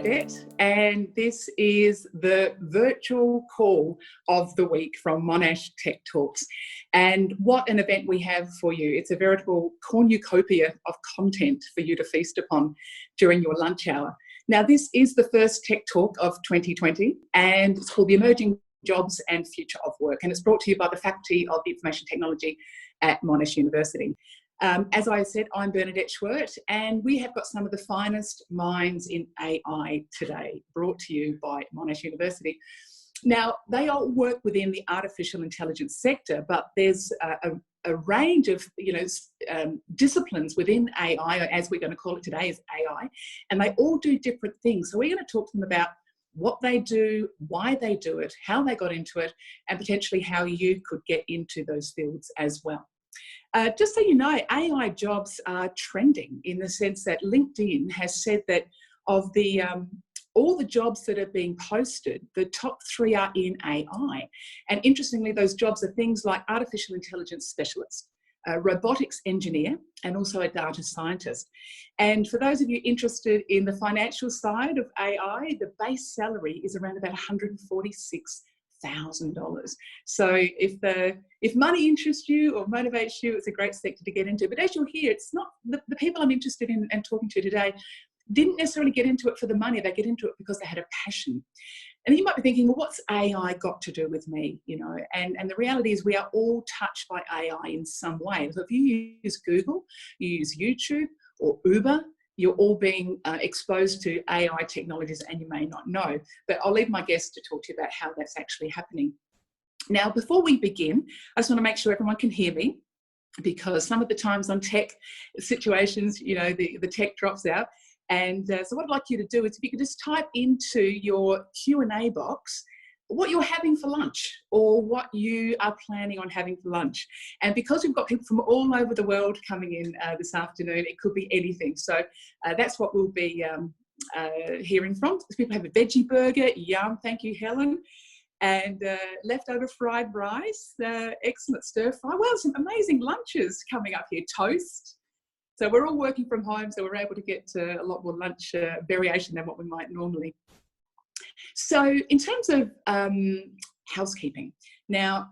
Bernadette, and this is the virtual call of the week from Monash Tech Talks. And what an event we have for you. It's a veritable cornucopia of content for you to feast upon during your lunch hour. Now, this is the first Tech Talk of 2020, and it's called the Emerging Jobs and Future of Work, and it's brought to you by the Faculty of Information Technology at Monash University. As I said, I'm Bernadette Schwerdt, and we have got some of the finest minds in AI today, brought to you by Monash University. Now, they all work within the artificial intelligence sector, but there's a range of disciplines within AI, or as we're going to call it today is AI, and they all do different things. So we're going to talk to them about what they do, why they do it, how they got into it, and potentially how you could get into those fields as well. Just so you know, AI jobs are trending in the sense that LinkedIn has said that of the all the jobs that are being posted, the top 3 are in AI. And interestingly, those jobs are things like artificial intelligence specialist, a robotics engineer, and also a data scientist. And for those of you interested in the financial side of AI, the base salary is around about $146,000. So if money interests you or motivates you, it's a great sector to get into. But as you'll hear, it's not the people I'm interested in and talking to today didn't necessarily get into it for the money. They get into it because they had a passion. And you might be thinking, well, what's AI got to do with me? You know, and the reality is we are all touched by AI in some way. So if you use Google, you use YouTube or Uber, you're all being exposed to AI technologies, and you may not know. But I'll leave my guests to talk to you about how that's actually happening. Now, before we begin, I just want to make sure everyone can hear me, because some of the times on tech situations, you know, the tech drops out. And so what I'd like you to do is if you could just type into your Q&A box what you're having for lunch or what you are planning on having for lunch. And because we've got people from all over the world coming in this afternoon, it could be anything. So that's what we'll be hearing from. People have a veggie burger, yum, thank you, Helen. And leftover fried rice, excellent stir fry. Well, some amazing lunches coming up here, toast. So we're all working from home, so we're able to get a lot more lunch variation than what we might normally. So in terms of housekeeping, now,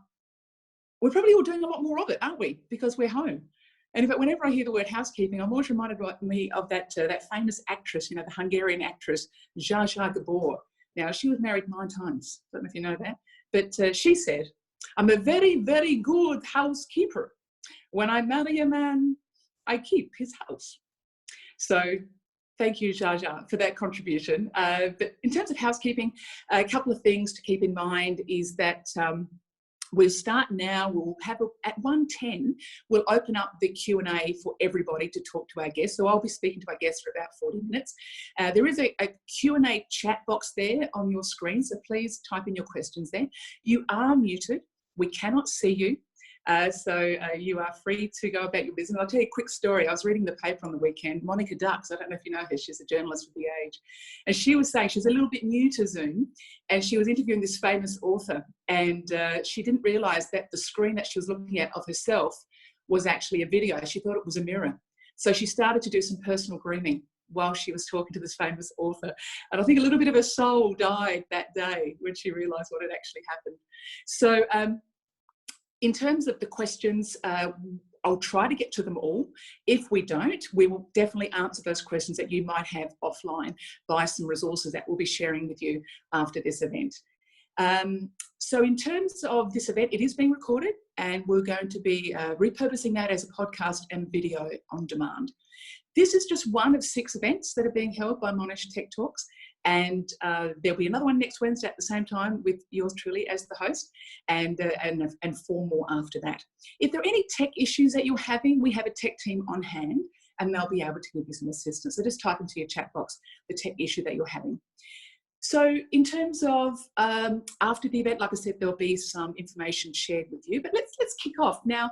we're probably all doing a lot more of it, aren't we? Because we're home. And in fact, whenever I hear the word housekeeping, I'm always reminded me of that famous actress, you know, the Hungarian actress, Zsa Zsa Gabor. Now, she was married 9 times. I don't know if you know that. But she said, I'm a very, very good housekeeper. When I marry a man, I keep his house. So thank you, Zsa Zsa, for that contribution. But in terms of housekeeping, a couple of things to keep in mind is that we'll start now. We'll have at 1:10, we'll open up the Q&A for everybody to talk to our guests. So I'll be speaking to our guests for about 40 minutes. There is a Q&A chat box there on your screen, so please type in your questions there. You are muted. We cannot see you. So you are free to go about your business. I'll tell you a quick story. I was reading the paper on the weekend. Monica Dux, I don't know if you know her, she's a journalist with The Age. And she was saying she's a little bit new to Zoom, and she was interviewing this famous author, and she didn't realise that the screen that she was looking at of herself was actually a video. She thought it was a mirror. So she started to do some personal grooming while she was talking to this famous author. And I think a little bit of her soul died that day when she realised what had actually happened. So in terms of the questions, I'll try to get to them all. If we don't, we will definitely answer those questions that you might have offline by some resources that we'll be sharing with you after this event. So in terms of this event, it is being recorded, and we're going to be repurposing that as a podcast and video on demand. This is just one of 6 events that are being held by Monash Tech Talks. And there'll be another one next Wednesday at the same time with yours truly as the host, and 4 more after that. If there are any tech issues that you're having, we have a tech team on hand, and they'll be able to give you some assistance. So just type into your chat box the tech issue that you're having. So in terms of after the event, like I said, there'll be some information shared with you. But let's kick off now.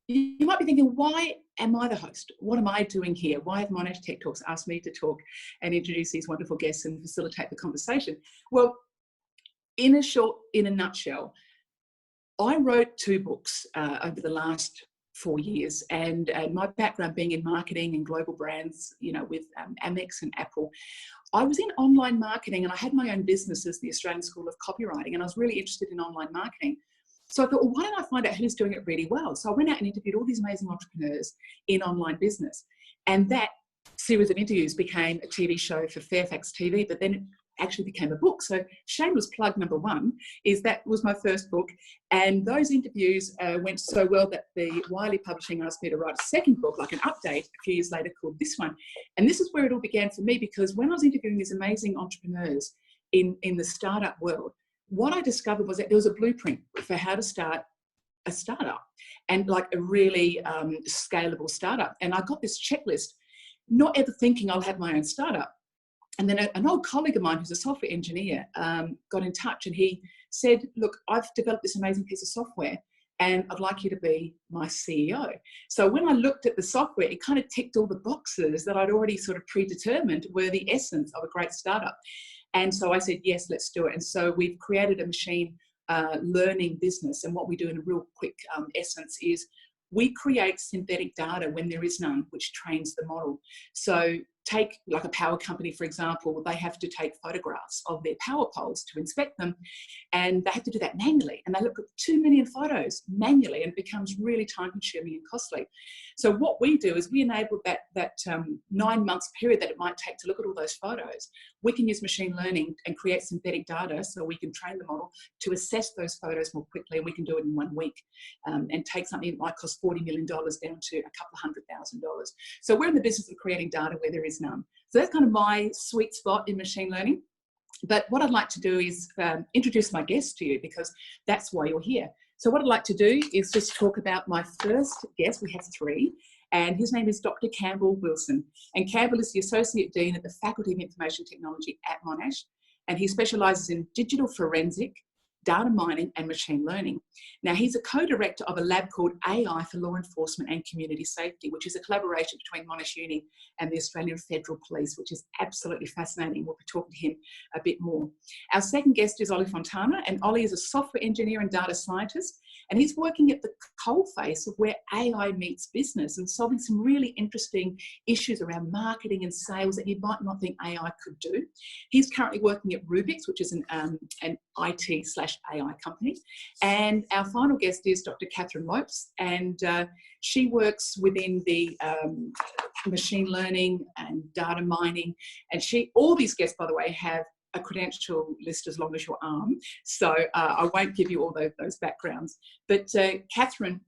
You might be thinking, why am I the host? What am I doing here? Why have Monash Tech Talks asked me to talk and introduce these wonderful guests and facilitate the conversation? Well, in a nutshell, I wrote 2 books over the last 4 years, and my background being in marketing and global brands, you know, with Amex and Apple, I was in online marketing, and I had my own business as the Australian School of Copywriting, and I was really interested in online marketing. So I thought, well, why don't I find out who's doing it really well? So I went out and interviewed all these amazing entrepreneurs in online business, and that series of interviews became a TV show for Fairfax TV, but then it actually became a book. So shameless plug number one is that was my first book, and those interviews went so well that the Wiley Publishing asked me to write a second book, like an update, a few years later, called this one. And this is where it all began for me, because when I was interviewing these amazing entrepreneurs in the startup world, what I discovered was that there was a blueprint for how to start a startup, and like a really scalable startup. And I got this checklist, not ever thinking I'll have my own startup. And then an old colleague of mine who's a software engineer got in touch, and he said, look, I've developed this amazing piece of software and I'd like you to be my CEO. So when I looked at the software, it kind of ticked all the boxes that I'd already sort of predetermined were the essence of a great startup. And so I said, yes, let's do it. And so we've created a machine learning business. And what we do in a real quick essence is we create synthetic data when there is none, which trains the model. So take like a power company, for example, they have to take photographs of their power poles to inspect them, and they have to do that manually. And they look at 2 million photos manually, and it becomes really time consuming and costly. So what we do is we enable that 9 months period that it might take to look at all those photos. We can use machine learning and create synthetic data, so we can train the model to assess those photos more quickly, and we can do it in 1 week, and take something that might cost $40 million down to a couple of $100,000. So we're in the business of creating data where there is none. So that's kind of my sweet spot in machine learning. But what I'd like to do is introduce my guest to you, because that's why you're here. So what I'd like to do is just talk about my first guest. We have 3, and his name is Dr. Campbell Wilson. And Campbell is the Associate Dean at the Faculty of Information Technology at Monash, and he specialises in digital forensic, data mining and machine learning. Now, he's a co-director of a lab called AI for Law Enforcement and Community Safety, which is a collaboration between Monash Uni and the Australian Federal Police, which is absolutely fascinating. We'll be talking to him a bit more. Our second guest is Ollie Fontana, and Ollie is a software engineer and data scientist, and he's working at the coalface of where AI meets business and solving some really interesting issues around marketing and sales that you might not think AI could do. He's currently working at Rubix, which is an IT/AI company. And our final guest is Dr. Catherine Lopes, and she works within the machine learning and data mining. And all these guests, by the way, have a credential list as long as your arm. So I won't give you all those backgrounds. But Catherine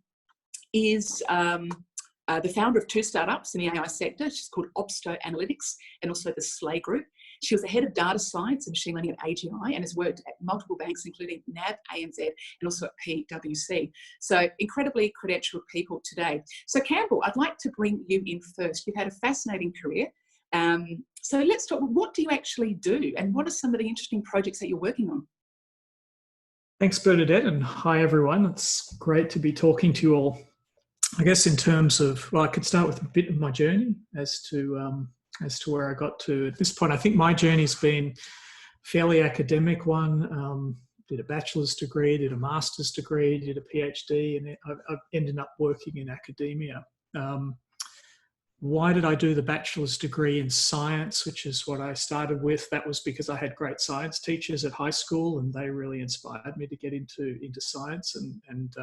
is the founder of 2 startups in the AI sector. She's called Opsto Analytics and also the Sleigh Group. She was the head of data science and machine learning at AGI, and has worked at multiple banks, including NAB, ANZ, and also at PwC. So incredibly credentialed people today. So Campbell, I'd like to bring you in first. You've had a fascinating career. So let's talk, what do you actually do, and what are some of the interesting projects that you're working on? Thanks, Bernadette, and hi everyone. It's great to be talking to you all. I guess in terms of, well, I could start with a bit of my journey as to where I got to at this point. I think my journey's been a fairly academic one. Did a bachelor's degree, did a master's degree, did a PhD, and I've ended up working in academia. Why did I do the bachelor's degree in science, which is what I started with? That was because I had great science teachers at high school, and they really inspired me to get into science and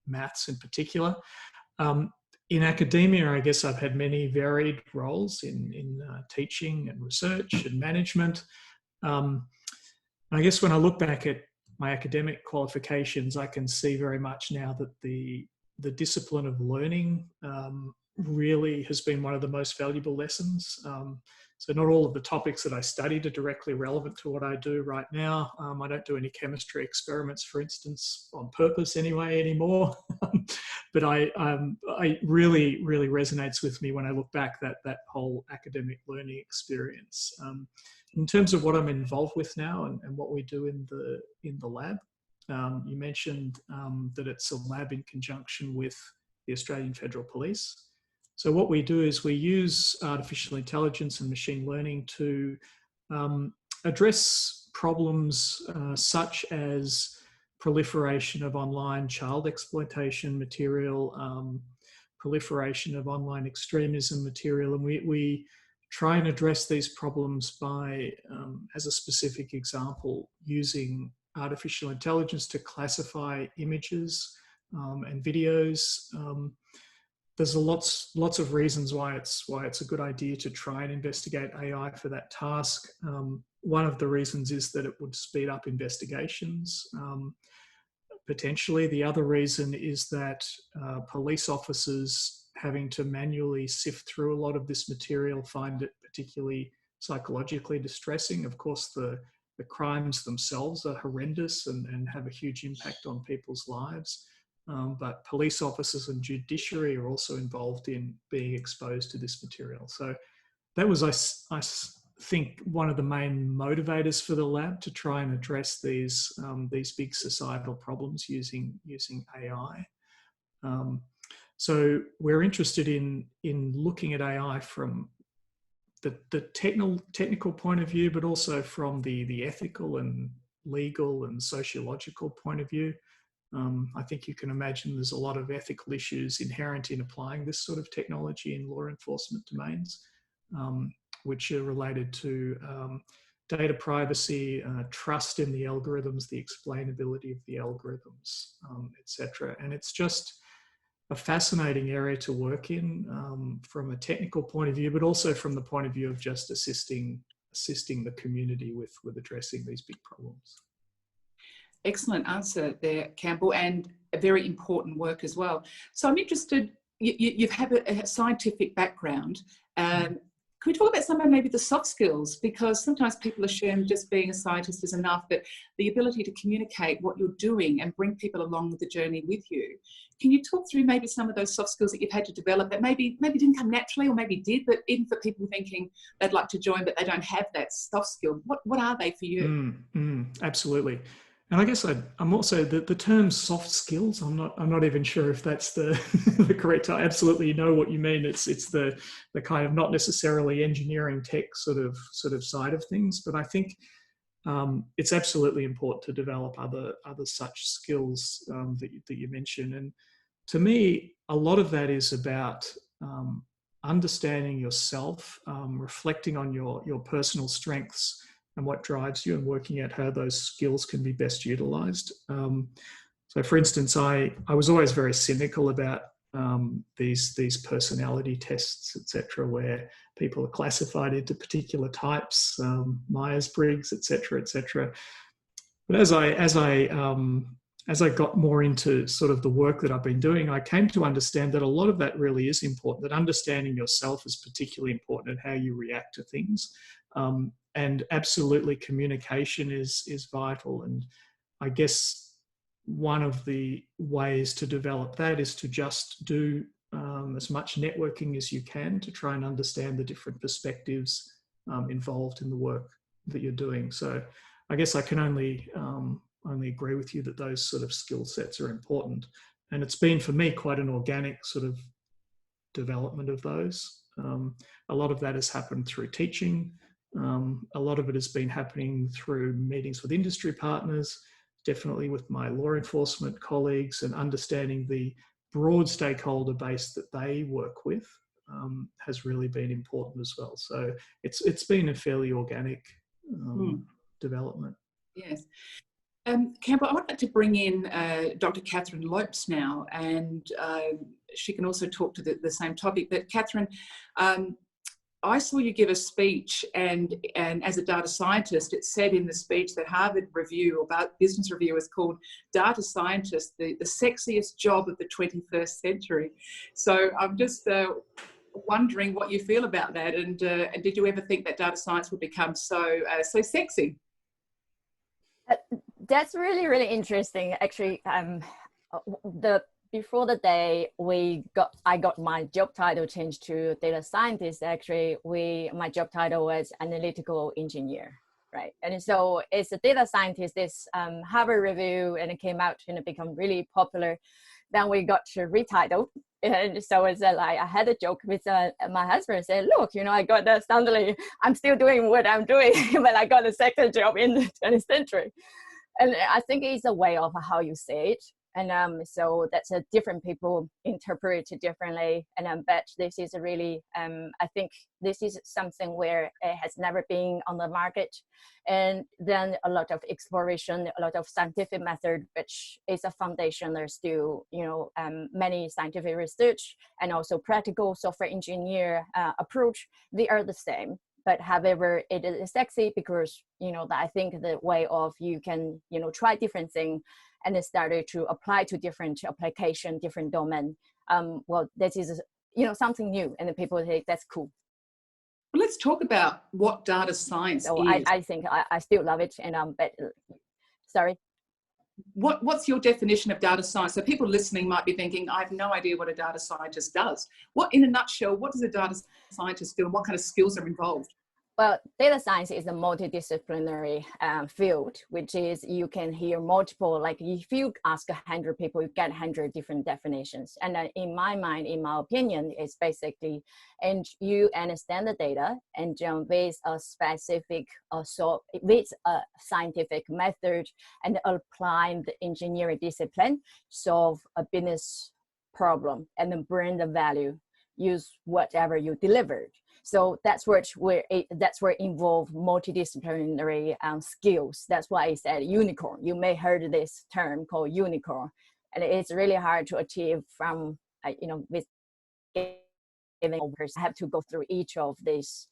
maths in particular. In academia, I guess I've had many varied roles in teaching and research and management. I guess when I look back at my academic qualifications, I can see very much now that the discipline of learning really has been one of the most valuable lessons. So not all of the topics that I studied are directly relevant to what I do right now. I don't do any chemistry experiments, for instance, on purpose anymore. But I really resonates with me when I look back that whole academic learning experience. In terms of what I'm involved with now and what we do in the lab, you mentioned that it's a lab in conjunction with the Australian Federal Police. So what we do is we use artificial intelligence and machine learning to address problems such as proliferation of online child exploitation material, proliferation of online extremism material, and we try and address these problems by, as a specific example, using artificial intelligence to classify images and videos. There's lots of reasons why it's a good idea to try and investigate AI for that task. One of the reasons is that it would speed up investigations. Potentially, the other reason is that police officers having to manually sift through a lot of this material find it particularly psychologically distressing. Of course, the crimes themselves are horrendous and have a huge impact on people's lives. But police officers and judiciary are also involved in being exposed to this material. So that was, I think, one of the main motivators for the lab, to try and address these big societal problems using AI. So we're interested in looking at AI from the technical point of view, but also from the ethical and legal and sociological point of view. I think you can imagine there's a lot of ethical issues inherent in applying this sort of technology in law enforcement domains, which are related to data privacy, trust in the algorithms, the explainability of the algorithms, etc. And it's just a fascinating area to work in from a technical point of view, but also from the point of view of just assisting the community with addressing these big problems. Excellent answer there, Campbell, and a very important work as well. So I'm interested, you've had a scientific background. Could we talk about some of maybe the soft skills? Because sometimes people assume just being a scientist is enough, but the ability to communicate what you're doing and bring people along the journey with you. Can you talk through maybe some of those soft skills that you've had to develop that maybe didn't come naturally, or maybe did, but even for people thinking they'd like to join but they don't have that soft skill, what are they for you? Absolutely. And I guess I'm also, the term soft skills, I'm not even sure if that's the correct term. I absolutely know what you mean. It's the kind of not necessarily engineering tech sort of side of things, but I think it's absolutely important to develop other such skills that you mentioned. And to me, a lot of that is about understanding yourself, reflecting on your personal strengths and what drives you, and working out how those skills can be best utilized. So for instance, I was always very cynical about these personality tests, etc., where people are classified into particular types, Myers-Briggs, etc., etc. But as I got more into sort of the work that I've been doing, I came to understand that a lot of that really is important, that understanding yourself is particularly important and how you react to things. And absolutely communication is vital. And I guess one of the ways to develop that is to just do as much networking as you can to try and understand the different perspectives involved in the work that you're doing. So I guess I can only agree with you that those sort of skill sets are important. And it's been for me quite an organic sort of development of those. A lot of that has happened through teaching. A lot of it has been happening through meetings with industry partners, definitely with my law enforcement colleagues, and understanding the broad stakeholder base that they work with has really been important as well. So it's been a fairly organic development. Yes. Campbell, I would like to bring in Dr. Catherine Lopes now, and she can also talk to the same topic. But Catherine, I saw you give a speech, and as a data scientist, it said in the speech that Harvard Review, or Business Review, is called data scientist, the sexiest job of the 21st century. So I'm just wondering what you feel about that, and did you ever think that data science would become so sexy? That's really, really interesting. Actually, before the day I got my job title changed to data scientist. Actually, my job title was analytical engineer, right? And so it's a data scientist. This Harvard Review, and it came out and it became really popular. Then we got to retitle, and so it's like I had a joke with my husband. Said, "Look, I got that suddenly. I'm still doing what I'm doing, but I got a second job in the 20th century." And I think it's a way of how you say it. And so that's a different people interpret it differently. And but this is a really, I think this is something where it has never been on the market. And then a lot of exploration, a lot of scientific method, which is a foundation. There's still, many scientific research and also practical software engineer approach. They are the same. But however, it is sexy because, that I think the way of you can, try different things and then started to apply to different application, different domain. Well, that is, something new, and the people think that's cool. Well, let's talk about what data science so is. I think I still love it. And but sorry. What's your definition of data science? So people listening might be thinking, I have no idea what a data scientist does. In a nutshell, what does a data scientist do and what kind of skills are involved? Well, data science is a multidisciplinary field, which is you can hear multiple, like if you ask 100 people, you get 100 different definitions. And in my mind, in my opinion, it's basically, and you understand the data and with a specific, with a scientific method and applying the engineering discipline, solve a business problem and then bring the value, use whatever you delivered. So that's where involve multidisciplinary skills. That's why I said unicorn. You may heard this term called unicorn, and it's really hard to achieve from with giving over. I have to go through each of these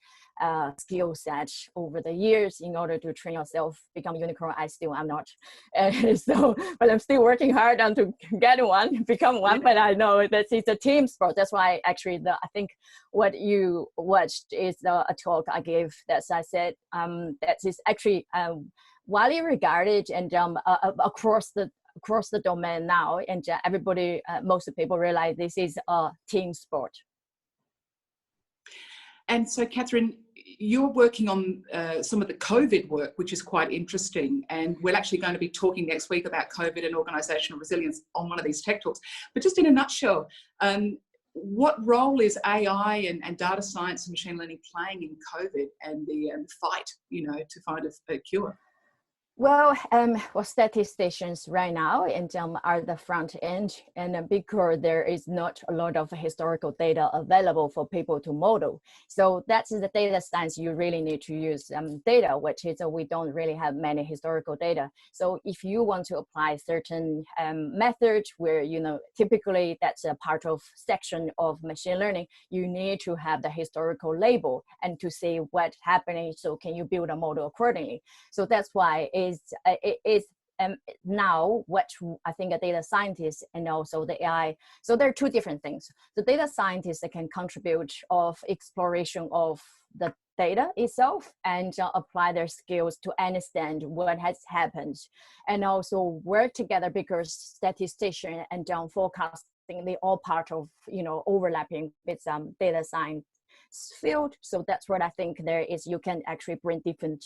skill sets over the years in order to train yourself become a unicorn. I still am not, but I'm still working hard on to get one, become one. But I know that it's a team sport. That's why actually I think what you watched is a talk I gave that I said that is actually widely regarded and across the domain now, and everybody, most people realize this is a team sport. And so, Catherine, you're working on some of the COVID work, which is quite interesting. And we're actually going to be talking next week about COVID and organisational resilience on one of these tech talks. But just in a nutshell, what role is AI and data science and machine learning playing in COVID and the fight, to find a cure? Well, statisticians right now are the front end, and because there is not a lot of historical data available for people to model. So that's the data science you really need to use data, which is we don't really have many historical data. So if you want to apply certain methods where, typically that's a part of section of machine learning, you need to have the historical label and to see what's happening. So can you build a model accordingly? So that's why it is now what I think a data scientist and also the AI. So there are two different things. The data scientists that can contribute of exploration of the data itself and apply their skills to understand what has happened and also work together because statistician and forecasting, they all part of, overlapping with data science field. So that's what I think there is. You can actually bring different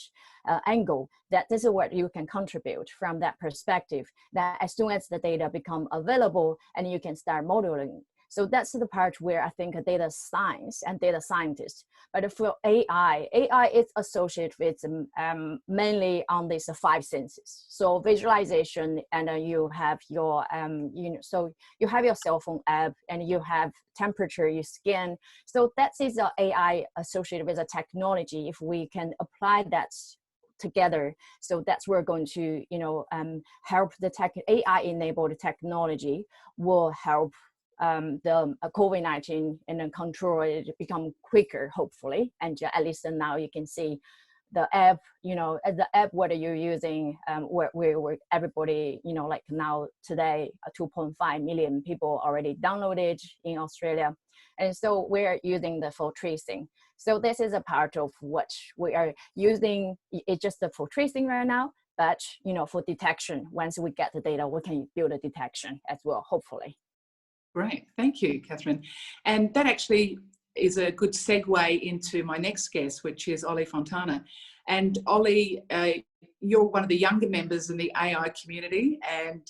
angle. That this is what you can contribute from that perspective. That as soon as the data become available and you can start modeling. So that's the part where I think data science and data scientists. But for AI is associated with mainly on these 5 senses. So visualization, and you have your, so you have your cell phone app and you have temperature, you scan. So that is AI associated with a technology. If we can apply that together, so that's where we're going to, help the AI-enabled technology will help the COVID-19 and then control it become quicker, hopefully. And at least now you can see the app, the app, whether you're using, where everybody, like now today, 2.5 million people already downloaded in Australia. And so we're using the full tracing. So this is a part of what we are using. It's just the full tracing right now, but, for detection, once we get the data, we can build a detection as well, hopefully. Great, thank you, Catherine. And that actually is a good segue into my next guest, which is Ollie Fontana. And Ollie, you're one of the younger members in the AI community, and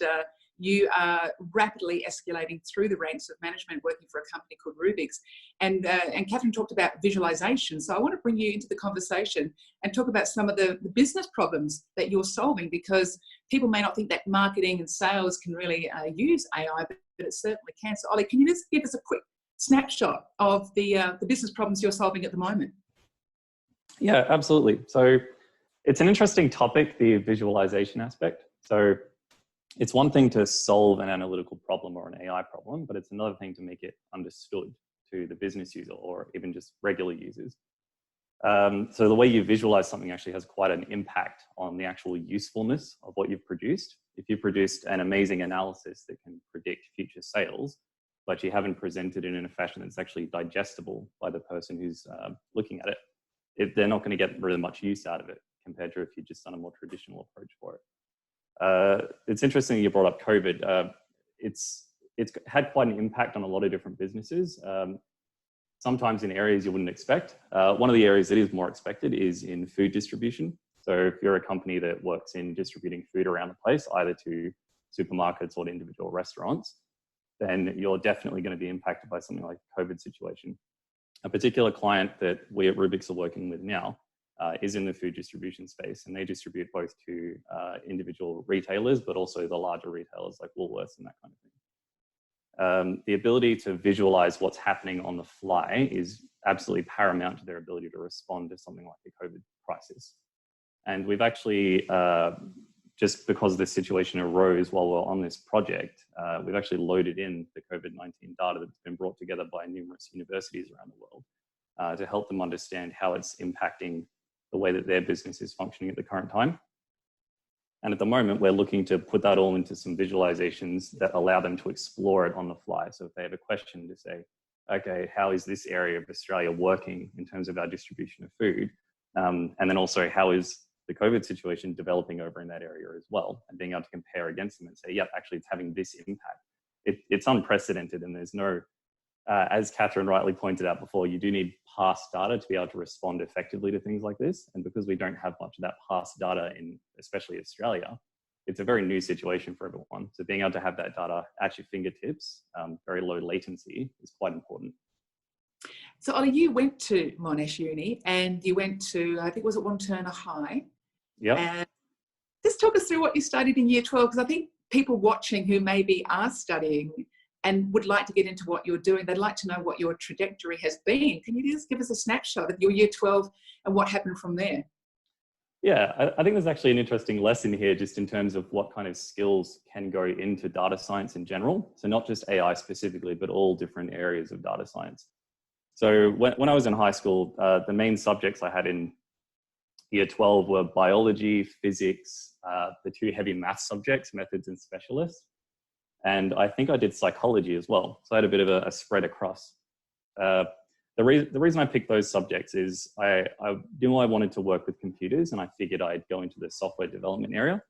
you are rapidly escalating through the ranks of management, working for a company called Rubix. And Catherine talked about visualization. So I want to bring you into the conversation and talk about some of the business problems that you're solving, because people may not think that marketing and sales can really use AI, but it certainly can. So Ollie, can you just give us a quick snapshot of the business problems you're solving at the moment? Yeah, absolutely. So it's an interesting topic, the visualization aspect. So it's one thing to solve an analytical problem or an AI problem, but it's another thing to make it understood to the business user or even just regular users. So the way you visualize something actually has quite an impact on the actual usefulness of what you've produced. If you produced an amazing analysis that can predict future sales, but you haven't presented it in a fashion that's actually digestible by the person who's looking at it, they're not going to get really much use out of it compared to if you'd just done a more traditional approach for it. It's interesting you brought up COVID. It's had quite an impact on a lot of different businesses, sometimes in areas you wouldn't expect. One of the areas that is more expected is in food distribution. So if you're a company that works in distributing food around the place, either to supermarkets or to individual restaurants, then you're definitely going to be impacted by something like the COVID situation. A particular client that we at Rubix are working with now is in the food distribution space, and they distribute both to individual retailers, but also the larger retailers like Woolworths and that kind of thing. The ability to visualize what's happening on the fly is absolutely paramount to their ability to respond to something like the COVID crisis. And we've actually, just because this situation arose while we're on this project, we've actually loaded in the COVID-19 data that's been brought together by numerous universities around the world to help them understand how it's impacting the way that their business is functioning at the current time. And at the moment, we're looking to put that all into some visualizations that allow them to explore it on the fly. So if they have a question to say, okay, how is this area of Australia working in terms of our distribution of food? And then also, how is the COVID situation developing over in that area as well, and being able to compare against them and say, yep, actually it's having this impact. It's unprecedented, and there's no, as Catherine rightly pointed out before, you do need past data to be able to respond effectively to things like this. And because we don't have much of that past data in, especially Australia, it's a very new situation for everyone. So being able to have that data at your fingertips, very low latency, is quite important. So Ollie, you went to Monash Uni and you went to, I think, was it Fontana High? Yeah. And just talk us through what you studied in year 12, because I think people watching who maybe are studying and would like to get into what you're doing, they'd like to know what your trajectory has been. Can you just give us a snapshot of your year 12 and what happened from there? Yeah, I think there's actually an interesting lesson here just in terms of what kind of skills can go into data science in general. So not just AI specifically, but all different areas of data science. So when I was in high school, the main subjects I had in year 12 were biology, physics, the two heavy math subjects, methods and specialists. And I think I did psychology as well. So I had a bit of a spread across. The reason I picked those subjects is I knew I wanted to work with computers, and I figured I'd go into the software development area.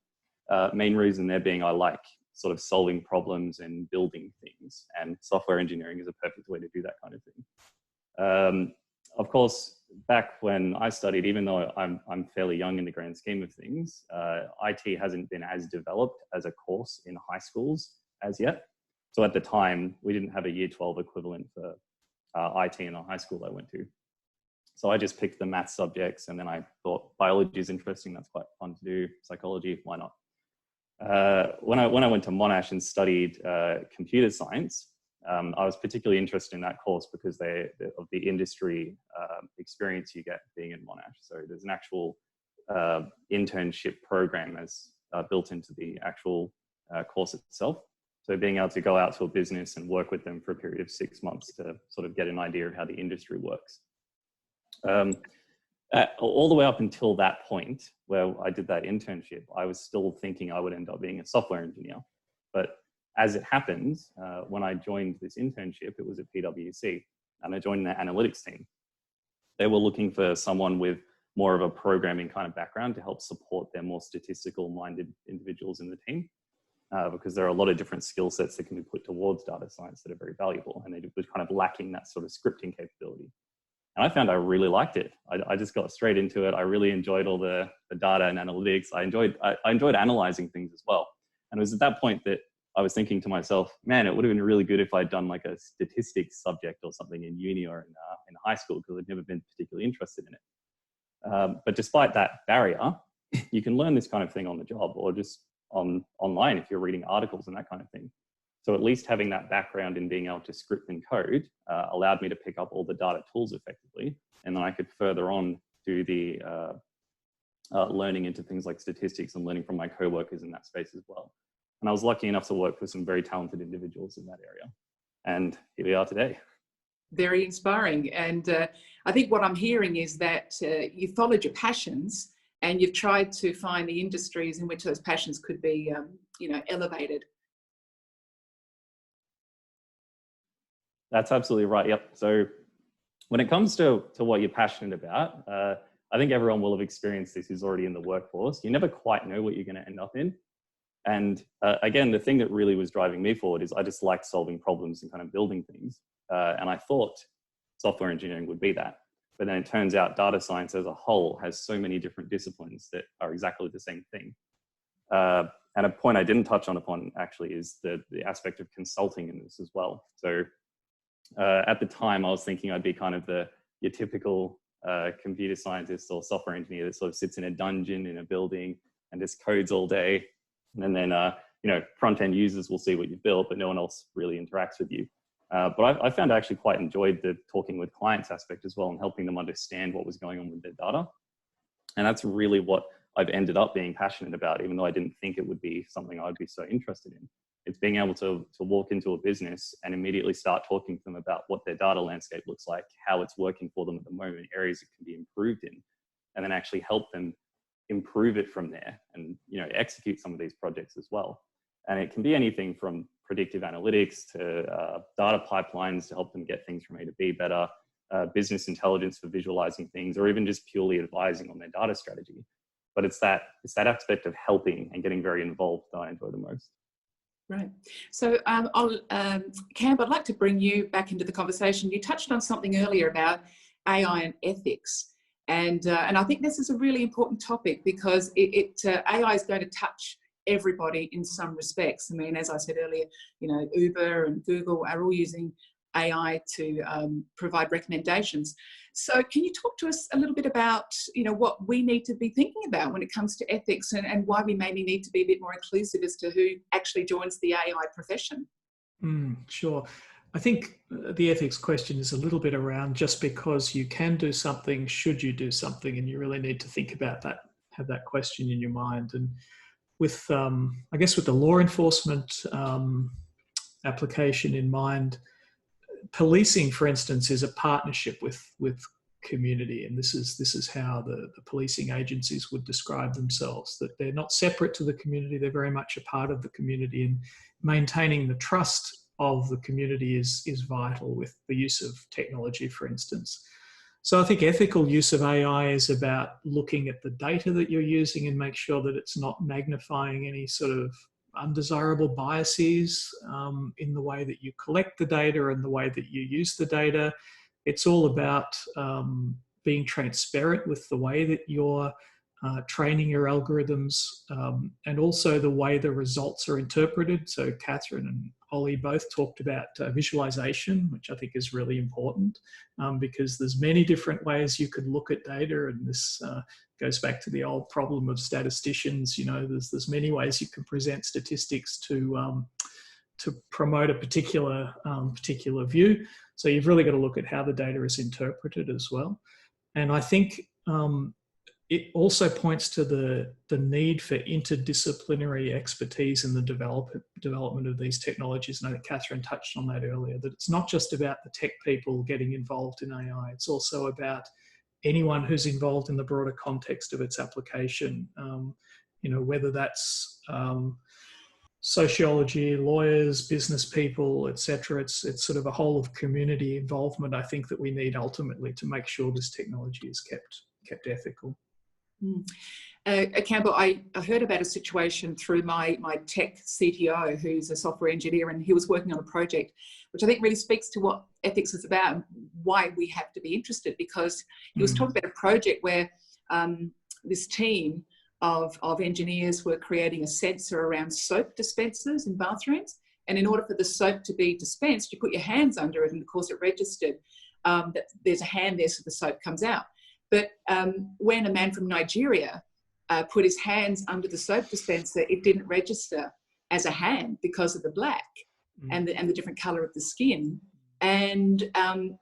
Main reason there being I like sort of solving problems and building things, and software engineering is a perfect way to do that kind of thing. Of course, back when I studied, even though I'm fairly young in the grand scheme of things, IT hasn't been as developed as a course in high schools as yet. So at the time, we didn't have a year 12 equivalent for IT in the high school I went to. So I just picked the math subjects, and then I thought biology is interesting. That's quite fun to do. Psychology, why not? When I went to Monash and studied computer science, I was particularly interested in that course because of the industry experience you get being in Monash. So there's an actual internship program as built into the actual course itself. So being able to go out to a business and work with them for a period of 6 months to sort of get an idea of how the industry works. All the way up until that point where I did that internship, I was still thinking I would end up being a software engineer. But as it happens, when I joined this internship, it was at PwC, and I joined the analytics team. They were looking for someone with more of a programming kind of background to help support their more statistical minded individuals in the team. Because there are a lot of different skill sets that can be put towards data science that are very valuable, and they were kind of lacking that sort of scripting capability. And I found I really liked it. I just got straight into it. I really enjoyed all the data and analytics. I enjoyed analyzing things as well. And it was at that point that I was thinking to myself, man, it would have been really good if I'd done like a statistics subject or something in uni or in high school, because I'd never been particularly interested in it. But despite that barrier, you can learn this kind of thing on the job or just online if you're reading articles and that kind of thing. So at least having that background in being able to script and code allowed me to pick up all the data tools effectively. And then I could further on do the learning into things like statistics and learning from my coworkers in that space as well. And I was lucky enough to work with some very talented individuals in that area. And here we are today. Very inspiring. And I think what I'm hearing is that you followed your passions and you've tried to find the industries in which those passions could be, elevated. That's absolutely right. Yep. So when it comes to what you're passionate about, I think everyone will have experienced this who's already in the workforce. You never quite know what you're going to end up in. And again, the thing that really was driving me forward is I just like solving problems and kind of building things. And I thought software engineering would be that. But then it turns out data science as a whole has so many different disciplines that are exactly the same thing. And a point I didn't touch on actually is the aspect of consulting in this as well. So at the time I was thinking I'd be kind of your typical computer scientist or software engineer that sort of sits in a dungeon in a building and just codes all day. And then, front-end users will see what you've built, but no one else really interacts with you. But I found I actually quite enjoyed the talking with clients aspect as well and helping them understand what was going on with their data. And that's really what I've ended up being passionate about, even though I didn't think it would be something I'd be so interested in. It's being able to walk into a business and immediately start talking to them about what their data landscape looks like, how it's working for them at the moment, areas it can be improved in, and then actually help them improve it from there and execute some of these projects as well. And it can be anything from predictive analytics to data pipelines to help them get things from A to B better, business intelligence for visualizing things, or even just purely advising on their data strategy. But it's that aspect of helping and getting very involved that I enjoy the most. Right. So Campbell, I'd like to bring you back into the conversation. You touched on something earlier about AI and ethics. And I think this is a really important topic because AI is going to touch everybody in some respects. I mean, as I said earlier, Uber and Google are all using AI to provide recommendations. So can you talk to us a little bit about, what we need to be thinking about when it comes to ethics and why we maybe need to be a bit more inclusive as to who actually joins the AI profession? Sure. I think the ethics question is a little bit around just because you can do something, should you do something? And you really need to think about that, have that question in your mind. And with, I guess with the law enforcement application in mind, policing, for instance, is a partnership with community. And this is how the policing agencies would describe themselves, that they're not separate to the community, they're very much a part of the community, and maintaining the trust of the community is vital with the use of technology, for instance. So I think ethical use of AI is about looking at the data that you're using and make sure that it's not magnifying any sort of undesirable biases in the way that you collect the data and the way that you use the data. It's all about being transparent with the way that you're training your algorithms and also the way the results are interpreted. So Catherine and Ollie both talked about visualization, which I think is really important because there's many different ways you could look at data, and this goes back to the old problem of statisticians. There's many ways you can present statistics to promote a particular view. So you've really got to look at how the data is interpreted as well. And I think it also points to the need for interdisciplinary expertise in the development of these technologies. And I think Catherine touched on that earlier, that it's not just about the tech people getting involved in AI, it's also about anyone who's involved in the broader context of its application, whether that's sociology, lawyers, business people, etc. It's sort of a whole of community involvement, I think, that we need ultimately to make sure this technology is kept ethical. Campbell, I heard about a situation through my tech CTO, who's a software engineer, and he was working on a project which I think really speaks to what ethics is about and why we have to be interested, because he was talking about a project where this team of engineers were creating a sensor around soap dispensers in bathrooms. And in order for the soap to be dispensed, you put your hands under it, and of course it registered that there's a hand there, so the soap comes out. But when a man from Nigeria put his hands under the soap dispenser, it didn't register as a hand because of the black and the different colour of the skin. And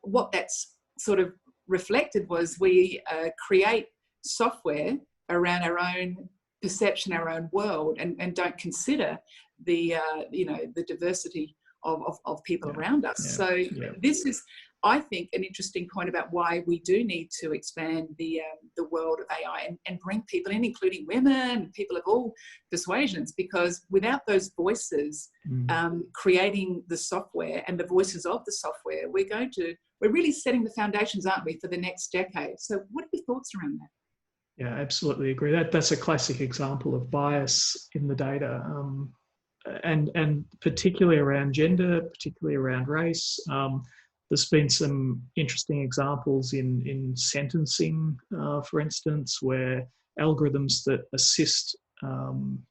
what that's sort of reflected was we create software around our own perception, our own world, and don't consider the the diversity of people around us. This is, I think, an interesting point about why we do need to expand the world of AI and bring people in, including women, people of all persuasions, because without those voices creating the software and the voices of the software, we're really setting the foundations, aren't we, for the next decade. So what are your thoughts around that? Yeah, absolutely agree. That's a classic example of bias in the data, and particularly around gender, particularly around race. There's been some interesting examples in sentencing, for instance, where algorithms that assist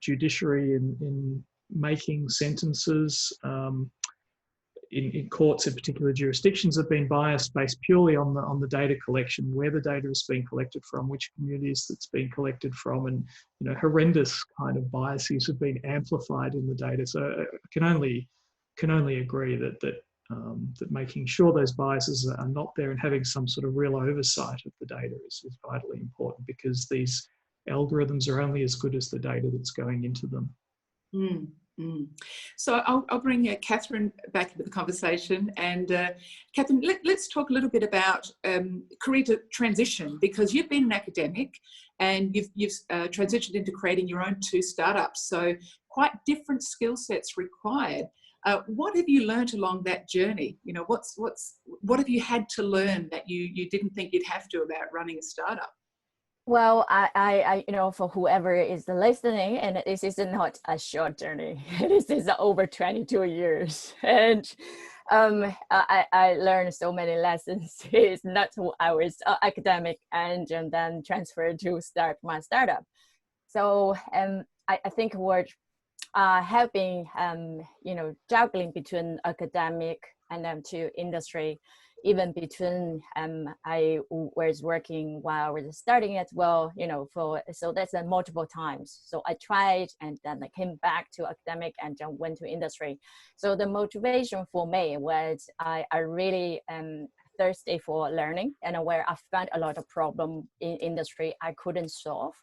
judiciary in making sentences in courts in particular jurisdictions have been biased based purely on the data collection, where the data is being collected from, which communities it's being collected from, and horrendous kind of biases have been amplified in the data. So I can only agree that making sure those biases are not there and having some sort of real oversight of the data is vitally important, because these algorithms are only as good as the data that's going into them. So I'll bring Catherine back into the conversation. And Catherine, let's talk a little bit about Corita transition, because you've been an academic and you've transitioned into creating your own 2 startups. So quite different skill sets required. What have you learned along that journey? What have you had to learn that you didn't think you'd have to about running a startup? Well, I for whoever is listening, and this is not a short journey. This is over 22 years, and I learned so many lessons. It's not who I was academic and then transferred to start my startup. So I think what have been juggling between academic and then to industry. Even between I was working while I was studying as well, so that's multiple times. So I tried and then I came back to academic and then went to industry. So the motivation for me was I really thirsty for learning, and where I found a lot of problem in industry I couldn't solve,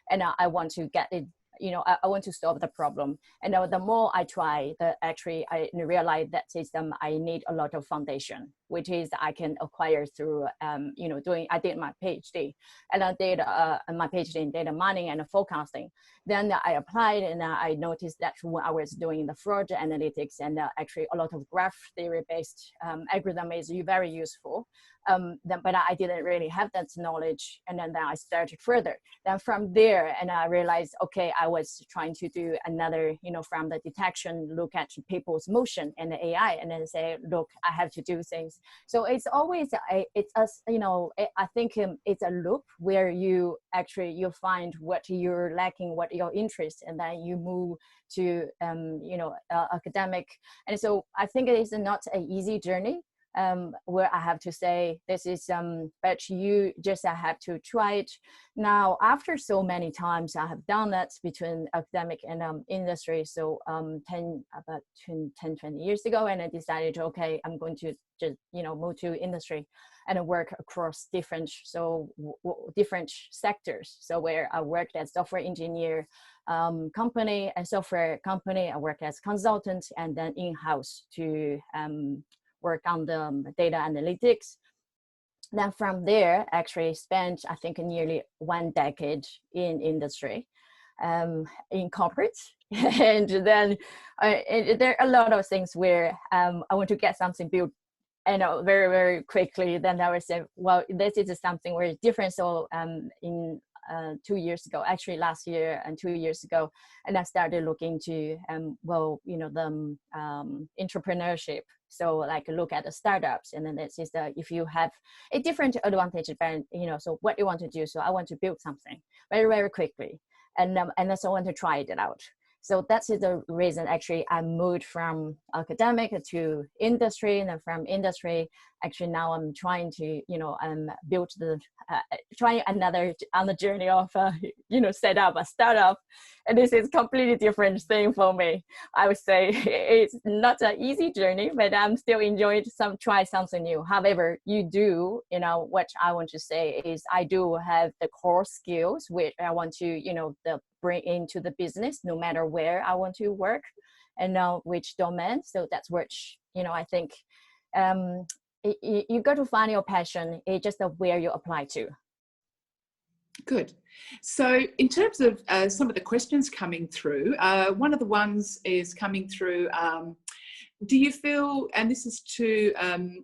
and I want to get it. I want to solve the problem. And the more I try, I realize that system, I need a lot of foundation, which is I can acquire through, I did my PhD, and I did my PhD in data mining and forecasting. Then I applied, and I noticed that when I was doing the fraud analytics and actually a lot of graph theory based algorithm is very useful. But I didn't really have that knowledge. And then I started further. Then from there, and I realized, okay, I was trying to do another, from the detection, look at people's motion and the AI, and then say, look, I have to do things. So it's always, I think it's a loop where you find what you're lacking, what your interest, and then you move to, academic. And so I think it is not an easy journey. Where I have to say this is, but you just have to try it. Now, after so many times I have done that between academic and industry, so about 10, 20 years ago, and I decided, okay, I'm going to just, move to industry and work across different sectors. So where I worked as software engineer, company and software company, I work as consultant, and then in-house to work on the data analytics. Then from there, actually spent, I think, nearly 1 decade in industry, in corporate. And then there are a lot of things where I want to get something built, very, very quickly. Then I would say, well, this is something very different. So in 2 years ago, actually last year and 2 years ago, and I started looking to the entrepreneurship. So like look at the startups, and then this is if you have a different advantage, so what you want to do. So I want to build something very, very quickly. and also want to try it out. So that's the reason actually I moved from academic to industry, and then from industry, actually now I'm trying to, build trying another on the journey of, set up a startup. And this is completely different thing for me. I would say it's not an easy journey, but I'm still enjoying try something new. However, you do, what I want to say is I do have the core skills, which I want to, bring into the business, no matter where I want to work and which domain. So that's which, I think you got to find your passion. It's just where you apply to. Good. So in terms of some of the questions coming through, one of the ones is coming through, do you feel, and this is to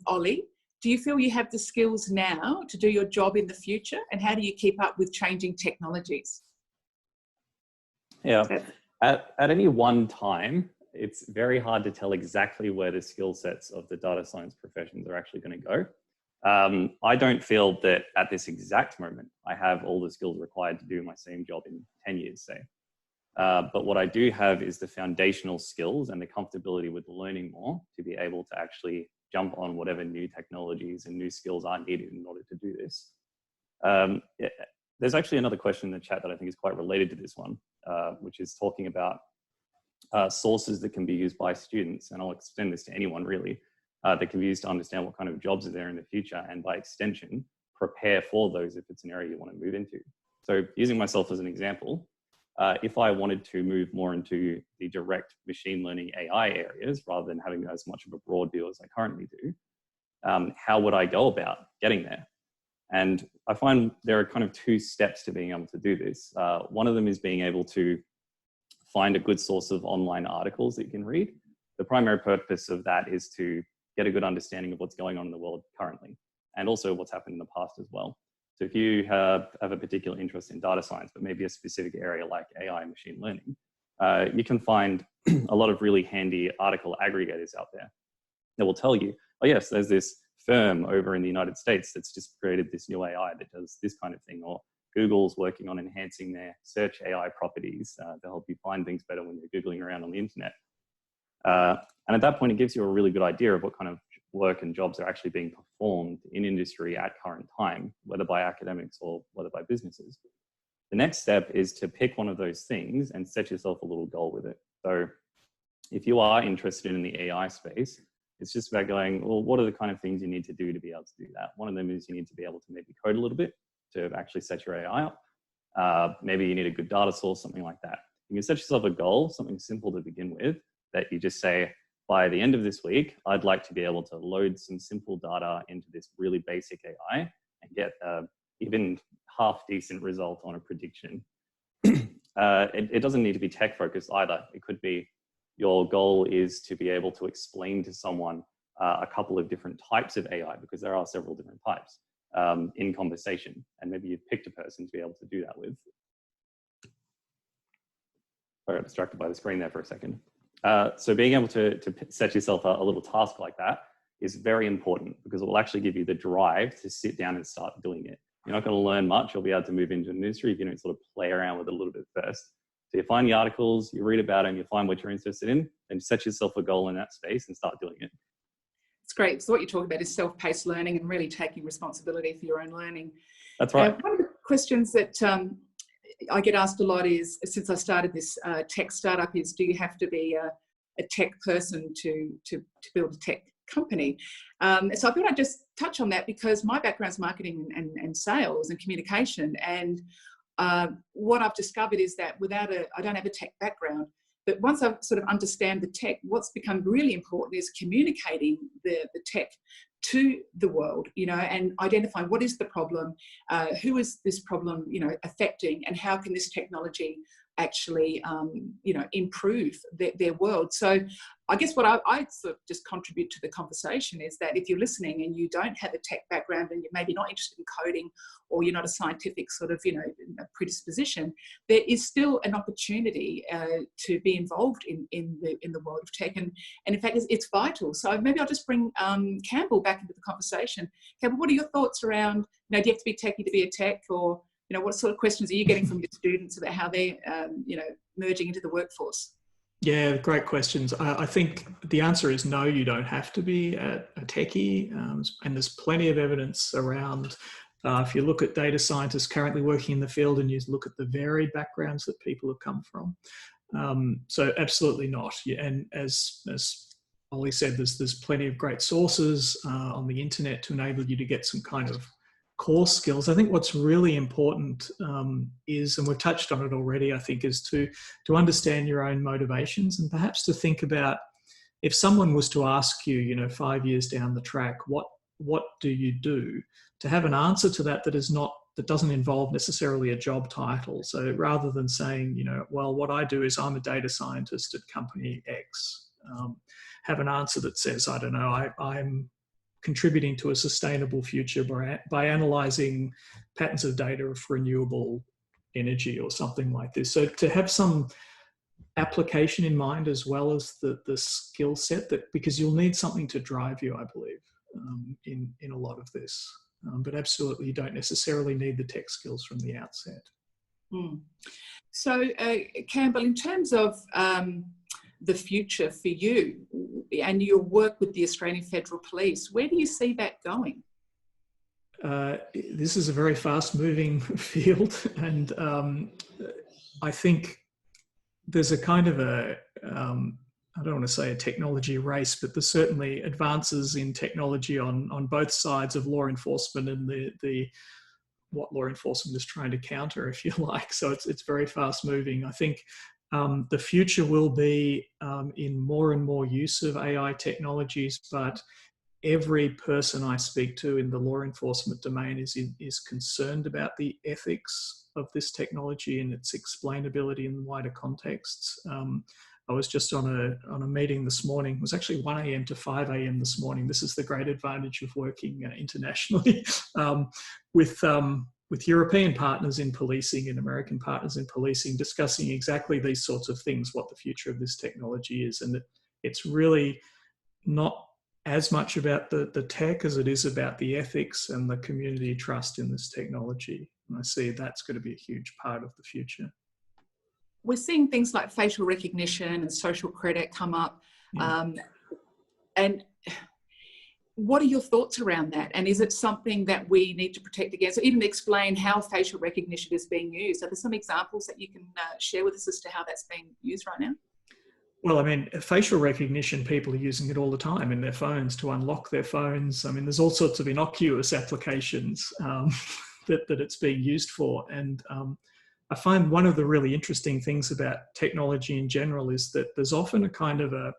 Ollie, do you feel you have the skills now to do your job in the future? And how do you keep up with changing technologies? Yeah, at any one time, it's very hard to tell exactly where the skill sets of the data science professions are actually going to go. I don't feel that at this exact moment, I have all the skills required to do my same job in 10 years, say. But what I do have is the foundational skills and the comfortability with learning more to be able to actually jump on whatever new technologies and new skills are needed in order to do this. There's actually another question in the chat that I think is quite related to this one, which is talking about sources that can be used by students. And I'll extend this to anyone really, that can be used to understand what kind of jobs are there in the future, and by extension, prepare for those if it's an area you want to move into. So using myself as an example, if I wanted to move more into the direct machine learning AI areas, rather than having as much of a broad view as I currently do, how would I go about getting there? And I find there are kind of two steps to being able to do this. One of them is being able to find a good source of online articles that you can read. The primary purpose of that is to get a good understanding of what's going on in the world currently, and also what's happened in the past as well. So if you have a particular interest in data science, but maybe a specific area like AI and machine learning, you can find a lot of really handy article aggregators out there that will tell you, oh yes, there's this firm over in the United States that's just created this new AI that does this kind of thing, or Google's working on enhancing their search AI properties to help you find things better when you're Googling around on the internet. And at that point, it gives you a really good idea of what kind of work and jobs are actually being performed in industry at current time, whether by academics or whether by businesses. The next step is to pick one of those things and set yourself a little goal with it. So if you are interested in the AI space, it's just about going, well, what are the kind of things you need to do to be able to do that? One of them is you need to be able to maybe code a little bit to actually set your AI up. Maybe you need a good data source, something like that. You can set yourself a goal, something simple to begin with, that you just say, by the end of this week, I'd like to be able to load some simple data into this really basic AI and get even half decent result on a prediction. It doesn't need to be tech focused either. It could be your goal is to be able to explain to someone a couple of different types of AI, because there are several different types in conversation. And maybe you've picked a person to be able to do that with. I got distracted by the screen there for a second. So being able to set yourself a little task like that is very important, because it will actually give you the drive to sit down and start doing it. You're not going to learn much. You'll be able to move into an industry if you don't sort of play around with it a little bit first. So you find the articles, you read about them, you find what you're interested in, and set yourself a goal in that space and start doing it. It's great. So what you're talking about is self-paced learning and really taking responsibility for your own learning. That's right. One of the questions that I get asked a lot is, since I started this tech startup, is do you have to be a tech person to build a tech company? So I thought I'd just touch on that, because my background is marketing and sales and communication. And what I've discovered is that I don't have a tech background, but once I sort of understand the tech, what's become really important is communicating the tech to the world, and identifying what is the problem, who is this problem, affecting, and how can this technology actually, improve their world. So I guess what I sort of just contribute to the conversation is that if you're listening and you don't have a tech background and you're maybe not interested in coding, or you're not a scientific sort of, predisposition, there is still an opportunity to be involved in the world of tech. And in fact, it's vital. So maybe I'll just bring Campbell back into the conversation. Campbell, what are your thoughts around, do you have to be techie to be a tech, or You know, what sort of questions are you getting from your students about how they're, you know, merging into the workforce? Yeah, great questions. I think the answer is no, you don't have to be a techie. And there's plenty of evidence around, if you look at data scientists currently working in the field and you look at the varied backgrounds that people have come from. So absolutely not. Yeah, and as Ollie said, there's plenty of great sources on the internet to enable you to get some kind of core skills. I think what's really important is, and we've touched on it already, I think, is to understand your own motivations, and perhaps to think about, if someone was to ask you, you know, 5 years down the track, what do you do, to have an answer to that that doesn't involve necessarily a job title. So rather than saying, you know, well, what I do is I'm a data scientist at company X, have an answer that says, I don't know, I'm contributing to a sustainable future by analysing patterns of data of renewable energy or something like this. So to have some application in mind as well as the skill set, that, because you'll need something to drive you, I believe, in a lot of this. But absolutely, you don't necessarily need the tech skills from the outset. So, Campbell, in terms of the future for you and your work with the Australian Federal Police, where do you see that going? This is a very fast-moving field, and I think there's a kind of a, I don't want to say a technology race, but there's certainly advances in technology on both sides of law enforcement and the what law enforcement is trying to counter, if you like. So it's very fast-moving. I think the future will be in more and more use of AI technologies, but every person I speak to in the law enforcement domain is concerned about the ethics of this technology and its explainability in wider contexts. I was just on a meeting this morning. It was actually 1 a.m. to 5 a.m. this morning. This is the great advantage of working internationally with European partners in policing and American partners in policing, discussing exactly these sorts of things, what the future of this technology is. And it's really not as much about the tech as it is about the ethics and the community trust in this technology. And I see that's going to be a huge part of the future. We're seeing things like facial recognition and social credit come up. Yeah. And what are your thoughts around that? And is it something that we need to protect against? Or even explain how facial recognition is being used. Are there some examples that you can share with us as to how that's being used right now? Well, I mean, facial recognition, people are using it all the time in their phones to unlock their phones. I mean, there's all sorts of innocuous applications that it's being used for. And I find one of the really interesting things about technology in general is that there's often a kind of a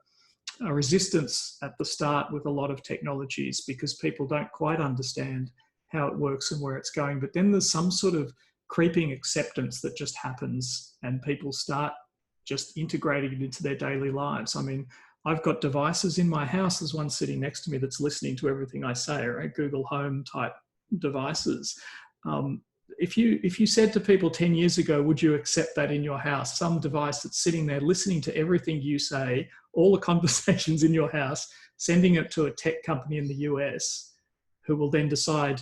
resistance at the start with a lot of technologies because people don't quite understand how it works and where it's going. But then there's some sort of creeping acceptance that just happens and people start just integrating it into their daily lives. I mean, I've got devices in my house. There's one sitting next to me that's listening to everything I say, right? Google Home type devices. If you said to people 10 years ago, would you accept that in your house? Some device that's sitting there listening to everything you say, all the conversations in your house, sending it to a tech company in the US, who will then decide,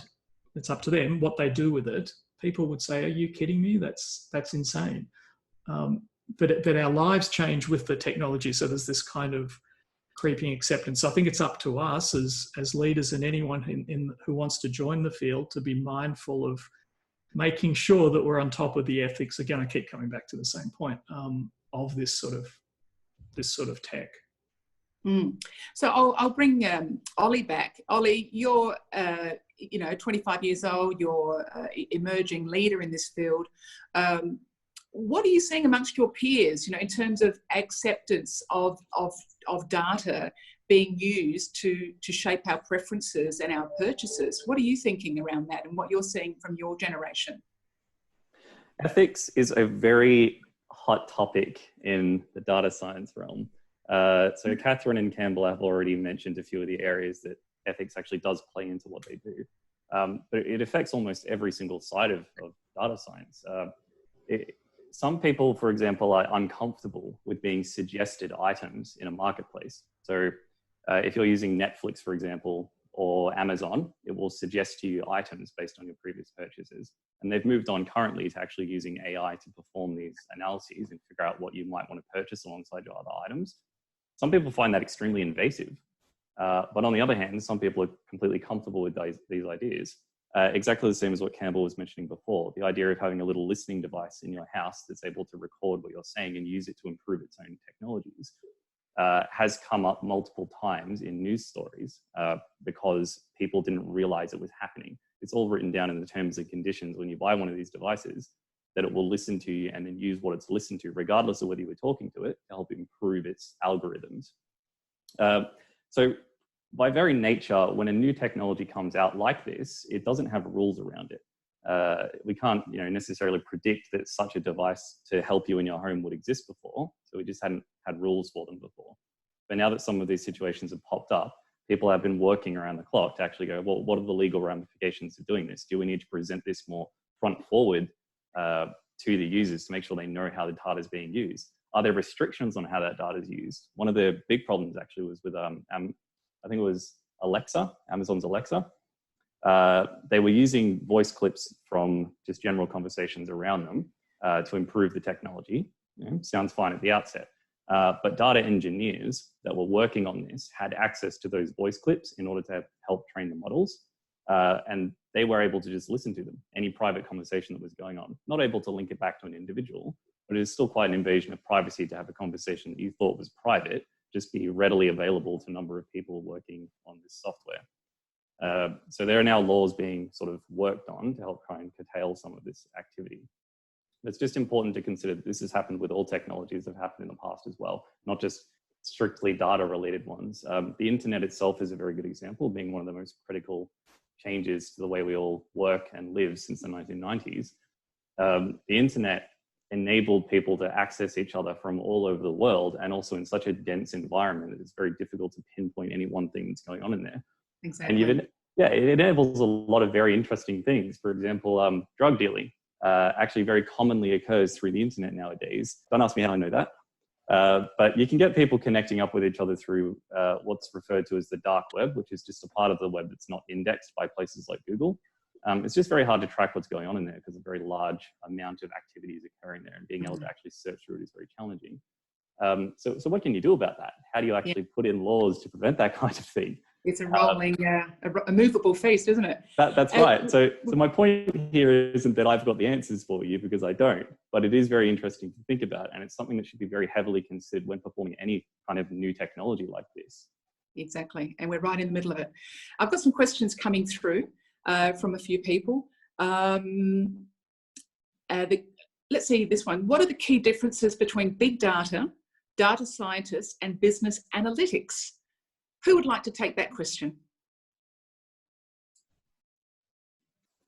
it's up to them, what they do with it. People would say, are you kidding me? That's insane. But our lives change with the technology. So there's this kind of creeping acceptance. So I think it's up to us as leaders and anyone who wants to join the field to be mindful of making sure that we're on top of the ethics. Again, I keep coming back to the same point of this sort of tech. So I'll bring Ollie back. Ollie, you're 25 years old. You're emerging leader in this field. What are you seeing amongst your peers, in terms of acceptance of data being used to shape our preferences and our purchases? What are you thinking around that and what you're seeing from your generation? Ethics is a very hot topic in the data science realm. So Catherine and Campbell have already mentioned a few of the areas that ethics actually does play into what they do. But it affects almost every single side of data science. Some people, for example, are uncomfortable with being suggested items in a marketplace. So if you're using Netflix, for example, or Amazon, it will suggest to you items based on your previous purchases. And they've moved on currently to actually using AI to perform these analyses and figure out what you might want to purchase alongside your other items. Some people find that extremely invasive. But on the other hand, some people are completely comfortable with these ideas. Exactly the same as what Campbell was mentioning before. The idea of having a little listening device in your house that's able to record what you're saying and use it to improve its own technologies has come up multiple times in news stories because people didn't realize it was happening. It's all written down in the terms and conditions when you buy one of these devices, that it will listen to you and then use what it's listened to, regardless of whether you were talking to it, to help improve its algorithms. So by very nature, when a new technology comes out like this, it doesn't have rules around it. We can't necessarily predict that such a device to help you in your home would exist before. So we just hadn't had rules for them before. But now that some of these situations have popped up, people have been working around the clock to actually go, well, what are the legal ramifications of doing this? Do we need to present this more front forward to the users to make sure they know how the data is being used? Are there restrictions on how that data is used? One of the big problems actually was with, I think it was Alexa, Amazon's Alexa. They were using voice clips from just general conversations around them to improve the technology. Sounds fine at the outset. But data engineers that were working on this had access to those voice clips in order to help train the models. And they were able to just listen to them, any private conversation that was going on. Not able to link it back to an individual, but it is still quite an invasion of privacy to have a conversation that you thought was private just be readily available to a number of people working on this software. So there are now laws being sort of worked on to help try and curtail some of this activity. It's just important to consider that this has happened with all technologies that have happened in the past as well, not just strictly data related ones. The internet itself is a very good example, being one of the most critical changes to the way we all work and live since the 1990s. The internet enabled people to access each other from all over the world, and also in such a dense environment that it's very difficult to pinpoint any one thing that's going on in there. Exactly. And it enables a lot of very interesting things. For example, drug dealing actually very commonly occurs through the internet nowadays. Don't ask me how I know that. But you can get people connecting up with each other through what's referred to as the dark web, which is just a part of the web that's not indexed by places like Google. It's just very hard to track what's going on in there because a very large amount of activity is occurring there, and being able to actually search through it is very challenging. So what can you do about that? How do you actually put in laws to prevent that kind of thing? It's a rolling, a movable feast, isn't it? That's right. So my point here isn't that I've got the answers for you, because I don't, but it is very interesting to think about, and it's something that should be very heavily considered when performing any kind of new technology like this. Exactly, and we're right in the middle of it. I've got some questions coming through from a few people. Let's see this one. What are the key differences between big data, data scientists, and business analytics? Who would like to take that question?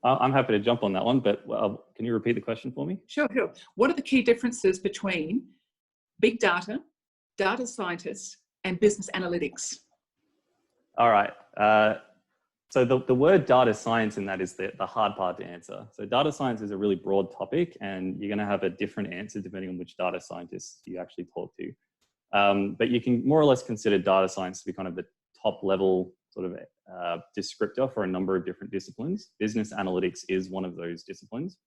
I'm happy to jump on that one, but can you repeat the question for me? Sure. What are the key differences between big data, data scientists, and business analytics? All right. So the word data science in that is the hard part to answer. So data science is a really broad topic, and you're going to have a different answer depending on which data scientists you actually talk to. But you can more or less consider data science to be kind of the top level sort of descriptor for a number of different disciplines. Business analytics is one of those disciplines.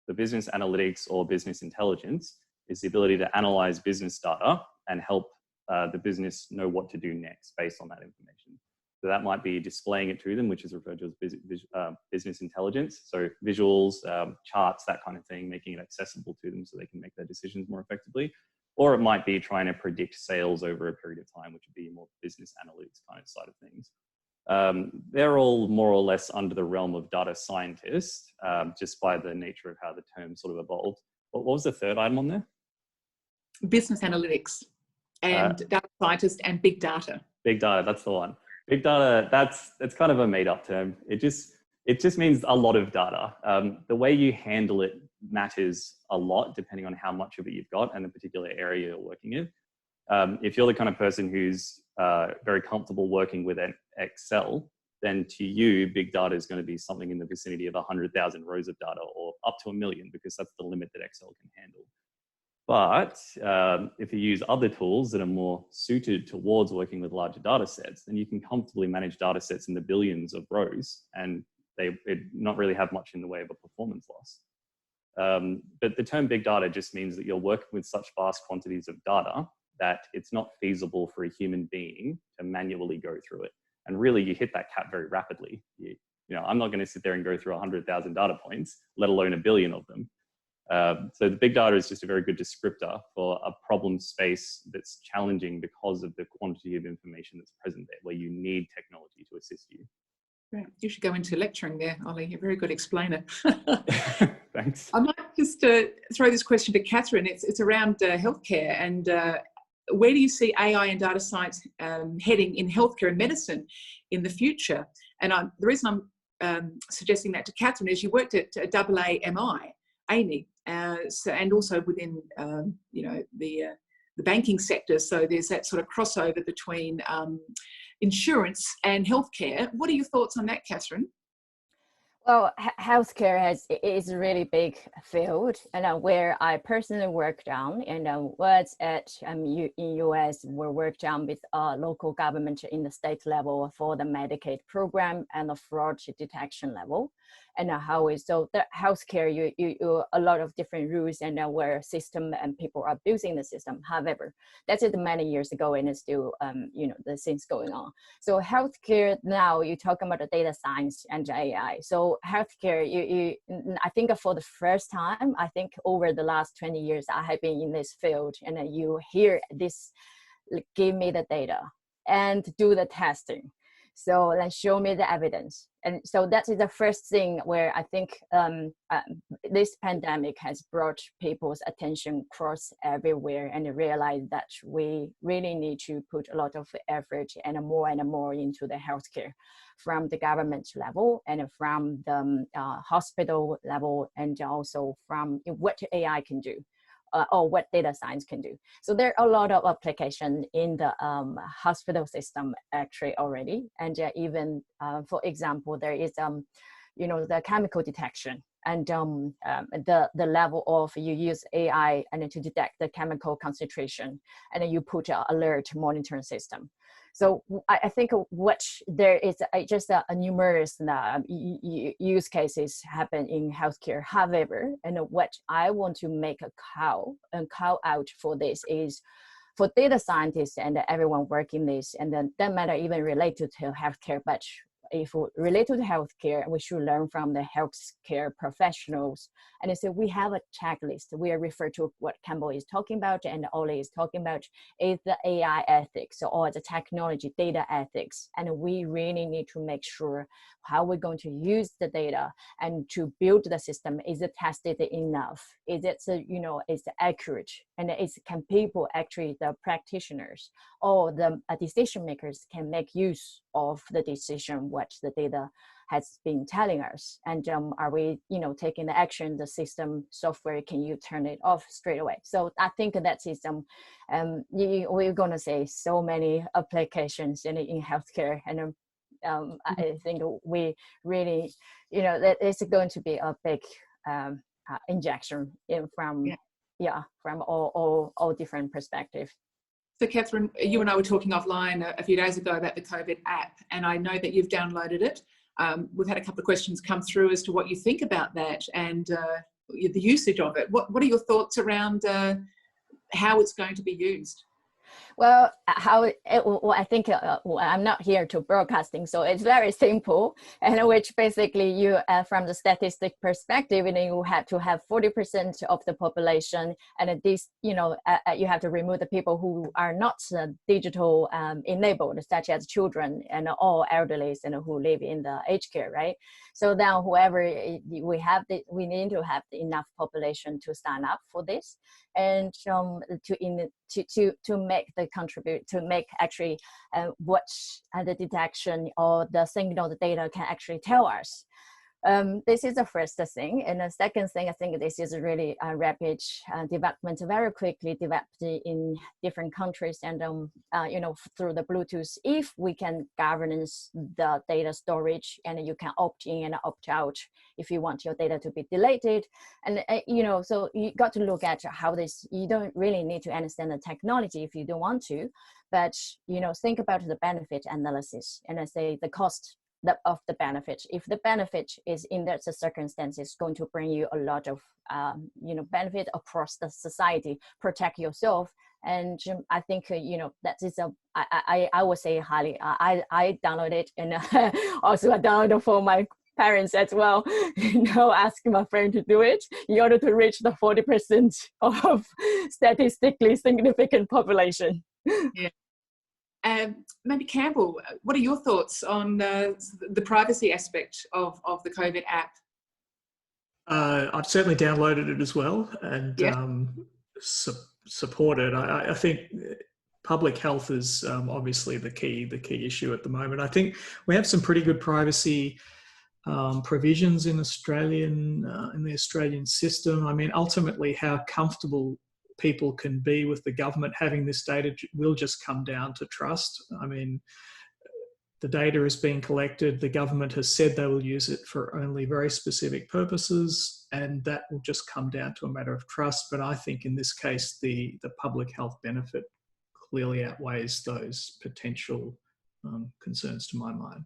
The business analytics or business intelligence is the ability to analyze business data and help the business know what to do next based on that information. So that might be displaying it to them, which is referred to as business intelligence. So visuals, charts, that kind of thing, making it accessible to them so they can make their decisions more effectively. Or it might be trying to predict sales over a period of time, which would be more business analytics kind of side of things. They're all more or less under the realm of data scientists, just by the nature of how the term sort of evolved. What was the third item on there? Business analytics and data scientist and big data. Big data, that's the one. Big data, that's kind of a made-up term. It just means a lot of data. The way you handle it matters a lot depending on how much of it you've got and the particular area you're working in. If you're the kind of person who's very comfortable working with an Excel, then to you, big data is going to be something in the vicinity of 100,000 rows of data or up to 1 million, because that's the limit that Excel can handle. But if you use other tools that are more suited towards working with larger data sets, then you can comfortably manage data sets in the billions of rows, and it not really have much in the way of a performance loss. But the term big data just means that you're working with such vast quantities of data that it's not feasible for a human being to manually go through it. And really, you hit that cap very rapidly. You know, I'm not going to sit there and go through 100,000 data points, let alone a billion of them. So the big data is just a very good descriptor for a problem space that's challenging because of the quantity of information that's present there, where you need technology to assist you. Great. You should go into lecturing there, Ollie. You're a very good explainer. Thanks. I might just throw this question to Catherine. It's around healthcare, and where do you see AI and data science heading in healthcare and medicine in the future? And the reason I'm suggesting that to Catherine is you worked at AAMI, and also within the banking sector. So there's that sort of crossover between insurance and healthcare. What are your thoughts on that, Catherine? Well, healthcare is a really big field, and where I personally worked on, and was at in US, we worked on with local government in the state level for the Medicaid program and the fraud detection level, and so the healthcare, you a lot of different rules and where system and people are building the system. However, that's it many years ago, and it's still the things going on. So healthcare now, you're talking about the data science and AI. So healthcare, I think for the first time, I think over the last 20 years, I have been in this field, and you hear this, give me the data and do the testing. So then show me the evidence. And so that is the first thing where I think this pandemic has brought people's attention across everywhere, and realize that we really need to put a lot of effort and more into the healthcare, from the government level and from the hospital level, and also from what AI can do. Or what data science can do. So there are a lot of applications in the hospital system actually already. And even, for example, there is, the chemical detection, and the level of, you use AI and to detect the chemical concentration, and then you put an alert monitoring system. So I think what there is just a numerous use cases happen in healthcare. However, and what I want to make a call out for this is for data scientists and everyone working this, and then that matter even related to healthcare, but if we relate to the healthcare, we should learn from the healthcare professionals. And so we have a checklist. We are referred to what Campbell is talking about and Ollie is talking about, is the AI ethics, or the technology data ethics. And we really need to make sure how we're going to use the data and to build the system. Is it tested enough? Is it, is it accurate? And can people actually, the practitioners or the decision makers, can make use of the decision, what the data has been telling us? And are we, taking the action, the system software, can you turn it off straight away? So I think that is we're going to say so many applications in healthcare, and I think we really, that is going to be a big injection from all different perspectives. So Catherine, you and I were talking offline a few days ago about the COVID app, and I know that you've downloaded it. We've had a couple of questions come through as to what you think about that and the usage of it. What are your thoughts around how it's going to be used? Well, I think I'm not here to broadcasting, so it's very simple, and which basically you, from the statistic perspective, you have to have 40% of the population, and this, you have to remove the people who are not digital enabled, such as children and all elderly and who live in the aged care, right? So now, whoever we need to have enough population to sign up for this, and to make the contribute, to make actually what the detection or the signal, the data can actually tell us. This is the first thing. And the second thing, I think this is really a rapid development, very quickly developed in different countries. And, through the Bluetooth, if we can governance the data storage, and you can opt in and opt out if you want your data to be deleted. And, so you got to look at how this, you don't really need to understand the technology if you don't want to, but, think about the benefit analysis, and I say the cost of the benefit. If the benefit is in that circumstances going to bring you a lot of benefit across the society, protect yourself. And I think that is I would say highly. I download it, and also I downloaded for my parents as well. Asking my friend to do it in order to reach the 40% of statistically significant population. Yeah. Maybe Campbell, what are your thoughts on the privacy aspect of the COVID app? I've certainly downloaded it as well, and support it. I think public health is obviously the key issue at the moment. I think we have some pretty good privacy provisions in the Australian system. I mean, ultimately, how comfortable people can be with the government having this data will just come down to trust. I mean, the data is being collected. The government has said they will use it for only very specific purposes, and that will just come down to a matter of trust. But I think in this case, the public health benefit clearly outweighs those potential concerns to my mind.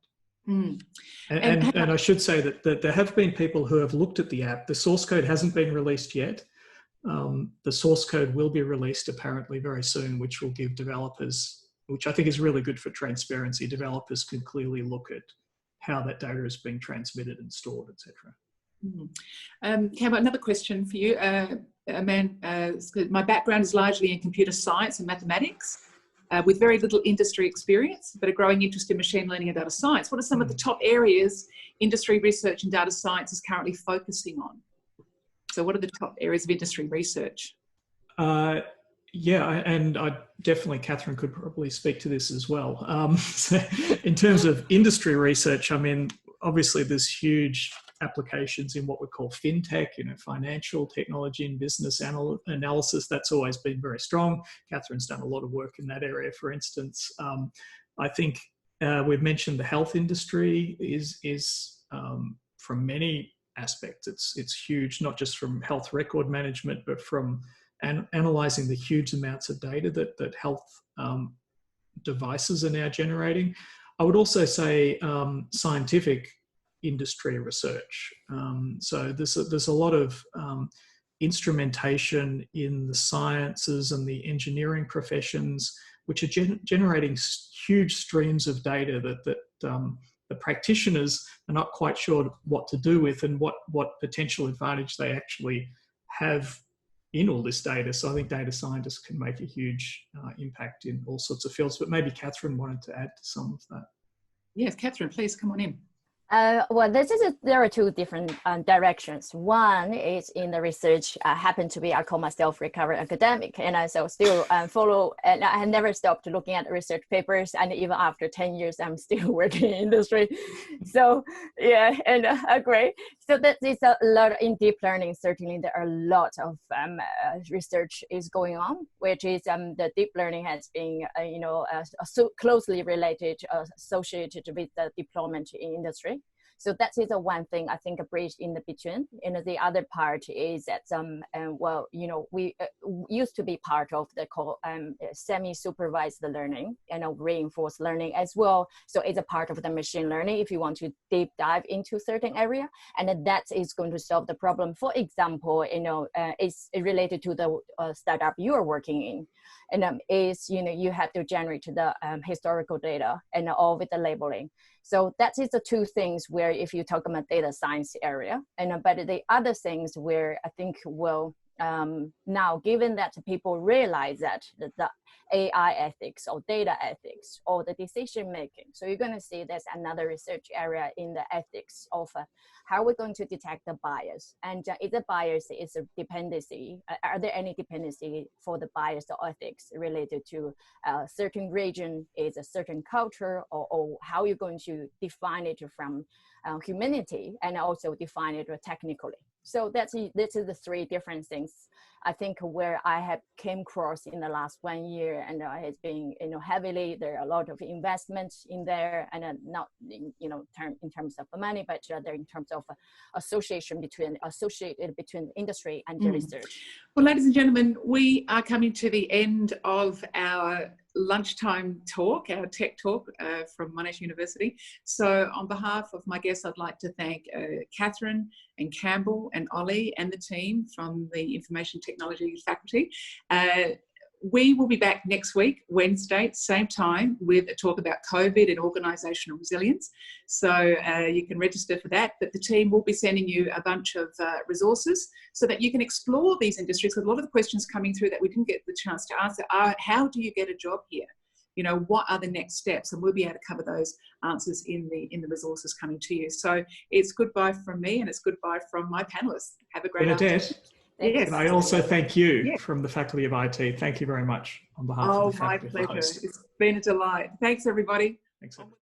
Mm. And I should say that there have been people who have looked at the app. The source code hasn't been released yet. The source code will be released apparently very soon, which will give developers, which I think is really good for transparency. Developers can clearly look at how that data is being transmitted and stored, etc. Campbell, another question for you. My background is largely in computer science and mathematics, with very little industry experience, but a growing interest in machine learning and data science. What are some of the top areas industry research and data science is currently focusing on? So what are the top areas of industry research? And definitely Catherine could probably speak to this as well. So in terms of industry research, I mean, obviously there's huge applications in what we call fintech, financial technology and business analysis. That's always been very strong. Catherine's done a lot of work in that area, for instance. I think we've mentioned the health industry is from many aspects. It's huge, not just from health record management, but from analyzing the huge amounts of data that health devices are now generating. I would also say scientific industry research. So there's a lot of instrumentation in the sciences and the engineering professions, which are generating huge streams of data that the practitioners are not quite sure what to do with and what potential advantage they actually have in all this data. So I think data scientists can make a huge impact in all sorts of fields. But maybe Catherine wanted to add to some of that. Yes, Catherine, please come on in. There are two different directions. One is in the research. I happen to be, I call myself recovered academic, and I still follow, and I have never stopped looking at research papers, and even after 10 years, I'm still working in industry. So yeah, and great. So that is a lot in deep learning. Certainly, there are a lot of research is going on, which is the deep learning has been, so closely related, associated with the deployment in industry. So that is the one thing I think a bridge in the between. And the other part is that we used to be part of the semi-supervised learning and reinforced learning as well. So it's a part of the machine learning if you want to deep dive into certain area, and that is going to solve the problem. For example, it's related to the startup you are working in, and you have to generate the historical data and all with the labeling. So that is the two things where if you talk about data science area, but the other things where I think now, given that people realize that the AI ethics or data ethics or the decision making, so you're going to see there's another research area in the ethics of how we're going to detect the bias, and if the bias is a dependency, are there any dependency for the bias or ethics related to a certain region, is a certain culture, or how you're going to define it from humanity, and also define it technically. So this is the three different things I think where I have came across in the last 1 year, and has been heavily, there are a lot of investments in there, and not in terms of money, but rather in terms of associated between industry and the research. Well, ladies and gentlemen, we are coming to the end of our lunchtime talk, our tech talk from Monash University. So on behalf of my guests, I'd like to thank Catherine and Campbell and Ollie and the team from the Information Technology faculty. We will be back next week, Wednesday, same time, with a talk about COVID and organisational resilience. So you can register for that, but the team will be sending you a bunch of resources so that you can explore these industries. Because a lot of the questions coming through that we didn't get the chance to answer are, how do you get a job here? What are the next steps? And we'll be able to cover those answers in the resources coming to you. So it's goodbye from me, and it's goodbye from my panelists. Have a great afternoon. Yes. And I also thank you from the Faculty of IT. Thank you very much on behalf of the Faculty of my pleasure. It's been a delight. Thanks, everybody. Thanks, everybody.